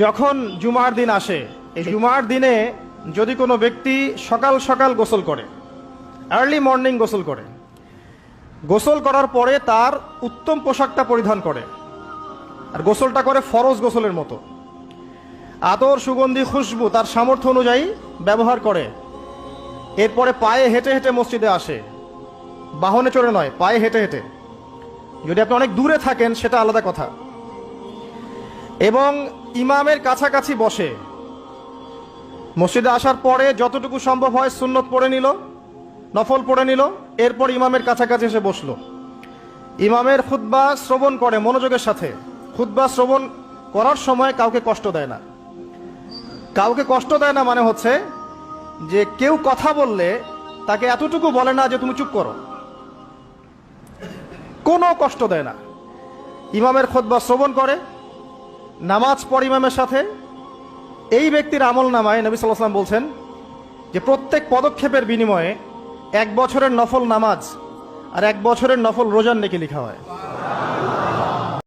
যখন জুমার দিন আসে, এই জুমার দিনে যদি কোনো ব্যক্তি সকাল সকাল গোসল করে, আর্লি মর্নিং গোসল করে, গোসল করার পরে তার উত্তম পোশাকটা পরিধান করে, আর গোসলটা করে ফরজ গোসলের মতো, আতর সুগন্ধি খুশবু তার সামর্থ্য অনুযায়ী ব্যবহার করে, এরপরে পায়ে হেঁটে হেঁটে মসজিদে আসে, বাহনে চড়ে নয়, পায়ে হেঁটে হেঁটে। যদি আপনি অনেক দূরে থাকেন সেটা আলাদা কথা। এবং ইমামের কাছাকাছি বসে, মসজিদে আসার পরে যতটুকু সম্ভব হয় সুন্নত পড়ে নিল, নফল পড়ে নিল, এরপর ইমামের কাছাকাছি এসে বসলো, ইমামের খুতবা শ্রবণ করে মনোযোগের সাথে। খুতবা শ্রবণ করার সময় কাউকে কষ্ট দেয় না। কাউকে কষ্ট দেয় না মানে হচ্ছে যে কেউ কথা বললে তাকে এতটুকু বলে না যে তুমি চুপ করো, কোনো কষ্ট দেয় না। ইমামের খুতবা শ্রবণ করে, নামাজ পড়ে ইমামের সাথে। এই ব্যক্তির আমল নামায় নবী সাল্লাল্লাহু আলাইহি ওয়াসাল্লাম বলছেন যে প্রত্যেক পদক্ষেপের বিনিময়ে 1 বছরের নফল নামাজ আর 1 বছরের নফল রোজার নেকি লেখা হয়।